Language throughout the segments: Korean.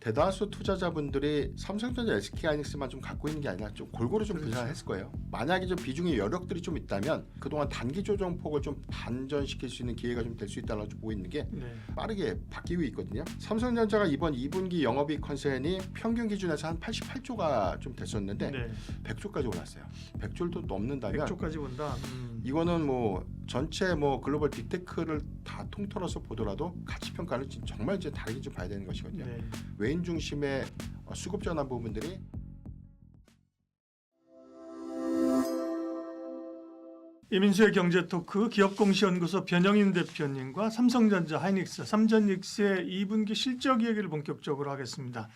대다수 투자자분들이 삼성전자, SK하이닉스만 좀 갖고 있는 게 아니라 좀 골고루 좀 분산했을 거예요. 만약에 좀 비중의 여력들이 좀 있다면 그동안 단기 조정폭을 좀 반전시킬 수 있는 기회가 좀 될 수 있다고 좀 보이는 게 빠르게 바뀌고 있거든요. 삼성전자가 이번 2분기 영업이익 컨센이 평균 기준에서 한 88조가 좀 됐었는데 100조까지 올랐어요. 100조를 넘는다면 100조까지 온다. 이거는 뭐 전체 뭐 글로벌 빅테크를 다 통틀어서 보더라도 가치 평가를 정말 이제 다르게 좀 봐야 되는 것이거든요. 외인 중심의 수급 전환 부분들이 이민수의 경제토크 기업공시연구소 변영인 대표님과 삼성전자, 하이닉스, 삼전닉스의 2분기 실적 얘기를 본격적으로 하겠습니다.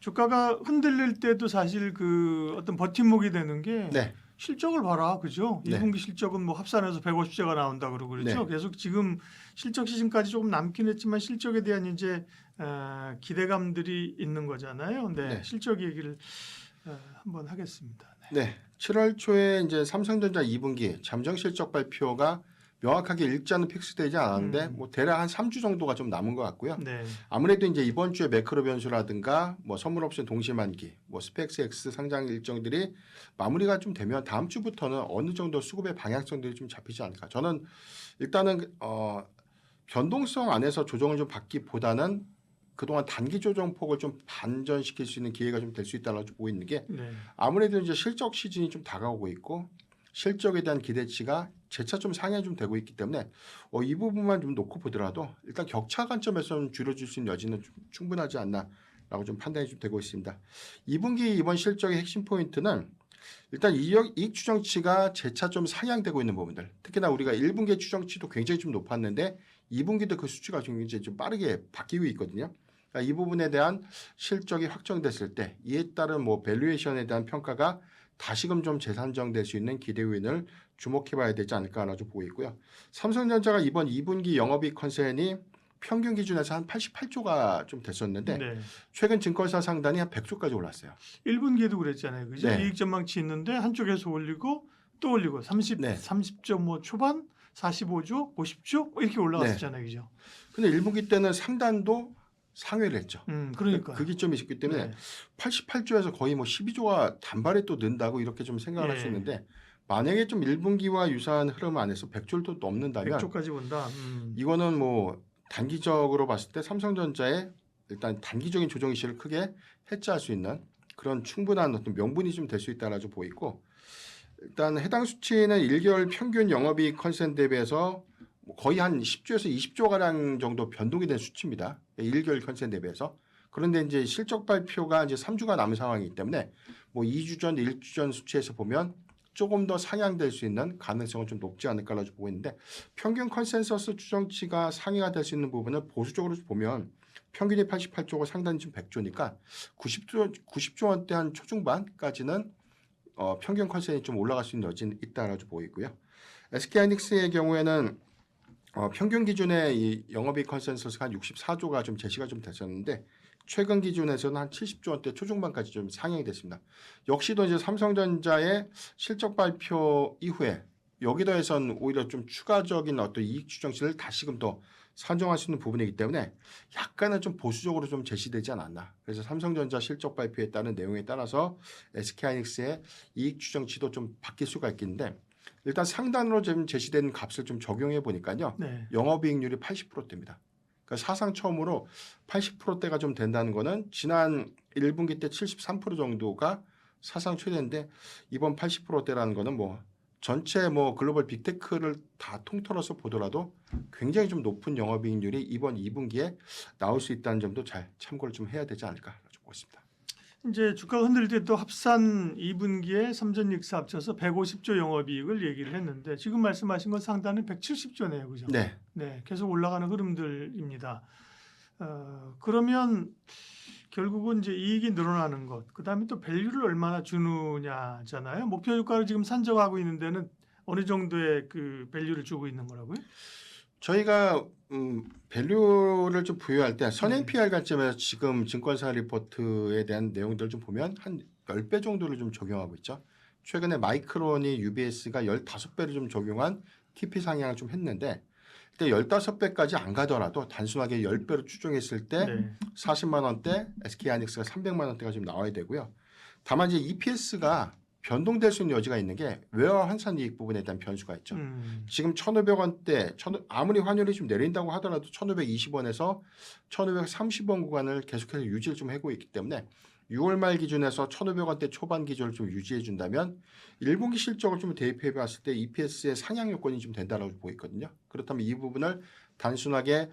주가가 흔들릴 때도 사실 그 어떤 버팀목이 되는 게 실적을 봐라, 그죠? 2분기 실적은 뭐 합산해서 150조가 나온다 그러고 그렇죠. 계속 지금 실적 시즌까지 조금 남긴 했지만 실적에 대한 이제 기대감들이 있는 거잖아요. 실적 얘기를 한번 하겠습니다. 7월 초에 이제 삼성전자 2분기 잠정 실적 발표가 명확하게 일자는 픽스되지 않았는데 뭐 대략 한 3주 정도가 좀 남은 것 같고요. 아무래도 이제 이번 주에 매크로 변수라든가 뭐 선물 옵션 동시 만기, 뭐 스펙스X 상장 일정들이 마무리가 좀 되면 다음 주부터는 어느 정도 수급의 방향성들이 좀 잡히지 않을까. 저는 일단은 변동성 안에서 조정을 좀 받기보다는 그동안 단기 조정 폭을 좀 반전시킬 수 있는 기회가 좀 될 수 있다고 보이는 게 아무래도 이제 실적 시즌이 좀 다가오고 있고 실적에 대한 기대치가 재차 좀 상향 좀 되고 있기 때문에 이 부분만 좀 놓고 보더라도 일단 격차 관점에서는 줄여줄 수 있는 여지는 좀 충분하지 않나라고 좀 판단이 좀 되고 있습니다. 2분기 이번 실적의 핵심 포인트는 일단 이익 추정치가 재차 좀 상향되고 있는 부분들, 특히나 우리가 1분기 추정치도 굉장히 좀 높았는데 2분기도 그 수치가 굉장히 좀 빠르게 바뀌고 있거든요. 그러니까 이 부분에 대한 실적이 확정됐을 때 이에 따른 뭐 밸류에이션에 대한 평가가 다시금 좀 재산정될 수 있는 기대 요인을 주목해봐야 되지 않을까라고 보고 있고요. 삼성전자가 이번 2분기 영업이익 컨센이 평균 기준에서 한 88조가 좀 됐었는데 최근 증권사 상단이 한 100조까지 올랐어요. 1분기에도 그랬잖아요, 그죠? 이익 전망치 있는데 한쪽에서 올리고 또 올리고 30조 뭐 초반, 45조, 50조 뭐 이렇게 올라갔었잖아요, 그죠? 근데 1분기 때는 상단도 상회를 했죠. 그러니까 그 기점이 있기 때문에 88조에서 거의 뭐 12조가 단발에 또 는다고 이렇게 좀 생각을 할 수 있는데 만약에 좀 1분기와 유사한 흐름 안에서 100조를 또 넘는다면 100조까지 온다. 이거는 뭐 단기적으로 봤을 때 삼성전자의 일단 단기적인 조정 이슈를 크게 해체할 수 있는 그런 충분한 어떤 명분이 좀 될 수 있다라고 보이고 일단 해당 수치는 1개월 평균 영업이익 컨센 대비해서 거의 한 10조에서 20조가량 정도 변동이 된 수치입니다. 1개월 컨센 대비해서. 그런데 이제 실적 발표가 이제 3주가 남은 상황이기 때문에 뭐 2주 전, 1주 전 수치에서 보면 조금 더 상향될 수 있는 가능성은 좀 높지 않을까라고 보고 있는데 평균 컨센서스 추정치가 상회가 될 수 있는 부분을 보수적으로 보면 평균이 88조고 상단이 좀 100조니까 90조 원대 한 초중반까지는 평균 컨센이 좀 올라갈 수 있는 여지는 있다라고 보이고요. SK하이닉스의 경우에는 평균 기준의 이 영업이익 컨센서스가 한 64조가 좀 제시가 좀 됐었는데 최근 기준에서는 한 70조 원대 초중반까지 좀 상향이 됐습니다. 역시도 이제 삼성전자의 실적 발표 이후에 여기 더해선 오히려 좀 추가적인 어떤 이익 추정치를 다시금 더 산정할 수 있는 부분이기 때문에 약간은 좀 보수적으로 좀 제시되지 않았나. 그래서 삼성전자 실적 발표에 따른 내용에 따라서 SK하이닉스의 이익 추정치도 좀 바뀔 수가 있겠는데 일단 상단으로 지금 제시된 값을 좀 적용해 보니까요. 영업이익률이 80%대입니다. 그러니까 사상 처음으로 80%대가 좀 된다는 거는 지난 1분기 때 73% 정도가 사상 최대인데 이번 80%대라는 거는 뭐 전체 뭐 글로벌 빅테크를 다 통틀어서 보더라도 굉장히 좀 높은 영업이익률이 이번 2분기에 나올 수 있다는 점도 잘 참고를 좀 해야 되지 않을까 보고 있습니다. 이제 주가가 흔들릴 때도 합산 2분기에 삼전닉스 합쳐서 150조 영업이익을 얘기를 했는데 지금 말씀하신 건 상단은 170조네요, 그죠? 계속 올라가는 흐름들입니다. 그러면 결국은 이제 이익이 늘어나는 것, 그 다음에 또 밸류를 얼마나 주느냐잖아요. 목표 주가를 지금 산정하고 있는 데는 어느 정도의 그 밸류를 주고 있는 거라고요? 저희가 밸류를 좀 부여할 때 선행PR 관점에서 지금 증권사 리포트에 대한 내용들을 좀 보면 한 10배 정도를 좀 적용하고 있죠. 최근에 마이크론이 UBS가 15배를 좀 적용한 TP 상향을 좀 했는데 그때 15배까지 안 가더라도 단순하게 10배로 추정했을 때 네. 40만 원대, SK하이닉스가 300만 원대가 좀 나와야 되고요. 다만 이제 EPS가 변동될 수 있는 여지가 있는 게 외화 환산 이익 부분에 대한 변수가 있죠. 지금 1,500원대, 아무리 환율이 좀 내린다고 하더라도 1,520원에서 1,530원 구간을 계속해서 유지를 좀 하고 있기 때문에 6월 말 기준에서 1,500원대 초반 기조를 좀 유지해 준다면 1분기 실적을 좀 대입해 봤을 때 EPS의 상향 요건이 좀 된다라고 보이거든요. 그렇다면 이 부분을 단순하게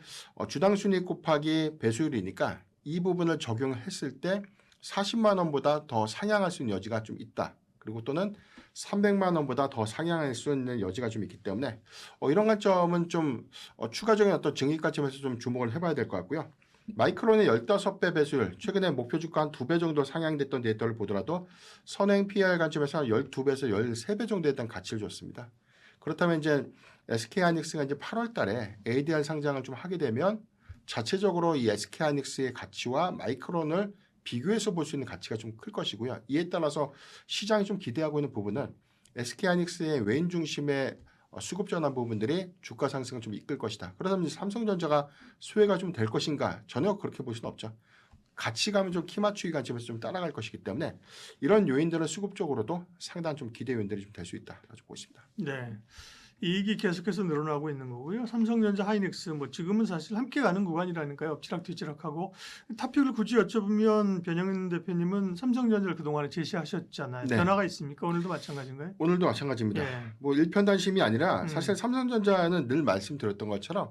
주당 순이익 곱하기 배수율이니까 이 부분을 적용했을 때 40만 원보다 더 상향할 수 있는 여지가 좀 있다. 그리고 또는 300만 원보다 더 상향할 수 있는 여지가 좀 있기 때문에 이런 관점은 좀 추가적인 어떤 증익 관점에서 좀 주목을 해봐야 될 것 같고요. 마이크론의 15배 배수율, 최근에 목표 주가 한 2배 정도 상향됐던 데이터를 보더라도 선행 PER 관점에서 12배에서 13배 정도에 대한 가치를 줬습니다. 그렇다면 이제 SK하이닉스가 이제 8월 달에 ADR 상장을 좀 하게 되면 자체적으로 이 SK하이닉스의 가치와 마이크론을 비교해서 볼 수 있는 가치가 좀 클 것이고요. 이에 따라서 시장이 좀 기대하고 있는 부분은 SK하이닉스의 외인 중심의 수급 전환 부분들이 주가 상승을 좀 이끌 것이다. 그러다면 삼성전자가 수혜가 좀 될 것인가? 전혀 그렇게 볼 수는 없죠. 가치감은 좀 키 맞추기 관점에서 좀 따라갈 것이기 때문에 이런 요인들은 수급적으로도 상당한 좀 기대 요인들이 좀 될 수 있다. 가지고 보고 있습니다. 네. 이익이 계속해서 늘어나고 있는 거고요. 삼성전자, 하이닉스 뭐 지금은 사실 함께 가는 구간이라니까요. 엎치락뒤치락하고 탑픽을 굳이 여쭤보면 변영인 대표님은 삼성전자를 그동안에 제시하셨잖아요. 네. 변화가 있습니까? 오늘도 마찬가지인가요? 오늘도 마찬가지입니다. 예. 뭐 일편단심이 아니라 사실 삼성전자는 늘 말씀드렸던 것처럼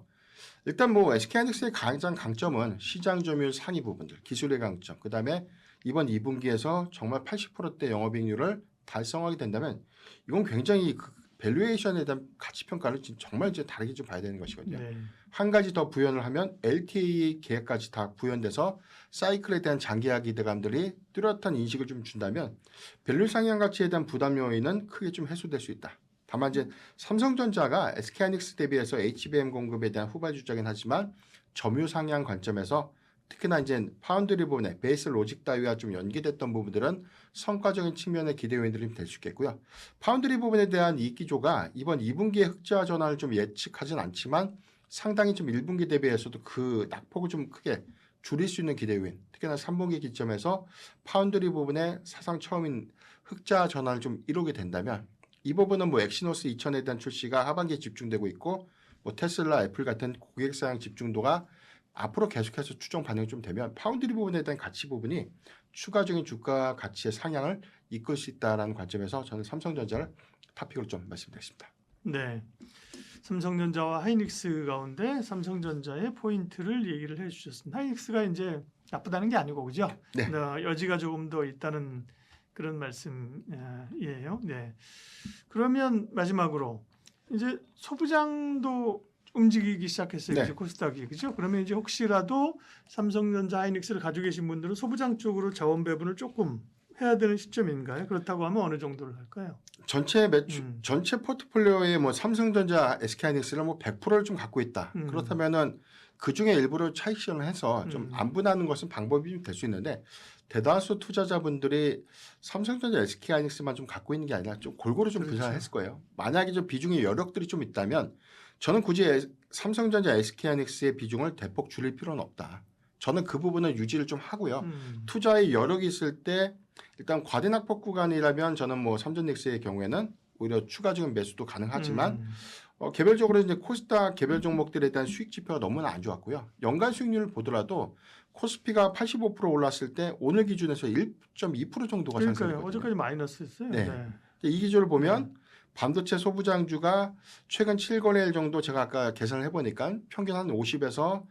일단 뭐 SK하이닉스의 가장 강점은 시장 점유율 상위 부분들, 기술의 강점, 그다음에 이번 2분기에서 정말 80%대 영업이익률을 달성하게 된다면 이건 굉장히 밸류에이션에 대한 가치 평가를 정말 이제 다르게 좀 봐야 되는 것이거든요. 네. 한 가지 더 부연을 하면 LTA 계획까지 다 부연돼서 사이클에 대한 장기화 기대감들이 뚜렷한 인식을 좀 준다면 밸류 상향 가치에 대한 부담 요인은 크게 좀 해소될 수 있다. 다만 이제 삼성전자가 SK하이닉스 대비해서 HBM 공급에 대한 후발주자긴 하지만 점유 상향 관점에서 특히나 이제 파운드리 부분에 베이스 로직 따위와 좀 연계됐던 부분들은 성과적인 측면의 기대 요인들이 될 수 있겠고요. 파운드리 부분에 대한 이익 기조가 이번 2분기의 흑자 전환을 좀 예측하진 않지만 상당히 좀 1분기 대비해서도 그 낙폭을 좀 크게 줄일 수 있는 기대 요인. 특히나 3분기 기점에서 파운드리 부분에 사상 처음인 흑자 전환을 좀 이루게 된다면 이 부분은 뭐 엑시노스 2000에 대한 출시가 하반기에 집중되고 있고 뭐 테슬라, 애플 같은 고객 사양 집중도가 앞으로 계속해서 추정 반영이 좀 되면 파운드리 부분에 대한 가치 부분이 추가적인 주가 가치의 상향을 이끌 수 있다는 관점에서 저는 삼성전자를 탑픽으로 좀 말씀드리겠습니다. 네. 삼성전자와 하이닉스 가운데 삼성전자의 포인트를 얘기를 해주셨습니다. 하이닉스가 이제 나쁘다는 게 아니고 그죠? 네. 여지가 조금 더 있다는 그런 말씀이에요. 네. 그러면 마지막으로 이제 소부장도 움직이기 시작했어요. 네. 이제 코스닥이 그죠? 그러면 이제 혹시라도 삼성전자, 하이닉스를 가지고 계신 분들은 소부장 쪽으로 자원 배분을 조금 해야 되는 시점인가요? 그렇다고 하면 어느 정도를 할까요? 전체 매출, 전체 포트폴리오에 뭐 삼성전자, SK하이닉스를 뭐 100%를 좀 갖고 있다. 그렇다면은 그 중에 일부를 차익 실현을 해서 좀 안분하는 것은 방법이 좀 될 수 있는데 대다수 투자자분들이 삼성전자, SK하이닉스만 좀 갖고 있는 게 아니라 좀 골고루 좀 그렇죠. 분산했을 거예요. 만약에 좀 비중의 여력들이 좀 있다면 저는 굳이 삼성전자, SK하이닉스의 비중을 대폭 줄일 필요는 없다. 저는 그 부분은 유지를 좀 하고요. 투자의 여력이 있을 때 일단 과대낙폭 구간이라면 저는 뭐 삼전닉스의 경우에는 오히려 추가적인 매수도 가능하지만 개별적으로 이제 코스닥 개별 종목들에 대한 수익 지표가 너무나 안 좋았고요. 연간 수익률을 보더라도 코스피가 85% 올랐을 때 오늘 기준에서 1.2% 정도가 그러니까요. 상승했거든요. 어제까지 마이너스였어요. 네. 네. 이 기조를 보면 반도체 소부장주가 최근 7거래일 정도 제가 아까 계산을 해보니까 평균 한 50에서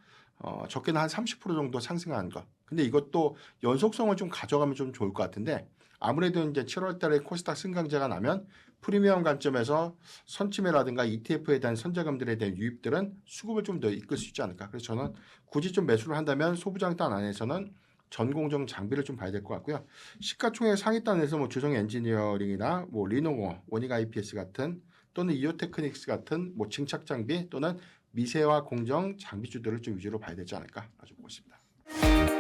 적게는 한 30% 정도 상승한 것. 근데 이것도 연속성을 좀 가져가면 좀 좋을 것 같은데 아무래도 이제 7월 달에 코스닥 승강제가 나면 프리미엄 관점에서 선침해라든가 ETF에 대한 선자금들에 대한 유입들은 수급을 좀 더 이끌 수 있지 않을까. 그래서 저는 굳이 좀 매수를 한다면 소부장 단 안에서는 전공정 장비를 좀 봐야 될 것 같고요. 시가총액 상위 단에서 뭐 주성 엔지니어링이나 뭐 리노공, 원익 IPS 같은 또는 이오테크닉스 같은 뭐 증착 장비 또는 미세화 공정 장비주들을 좀 위주로 봐야 되지 않을까 아주 보고 있습니다.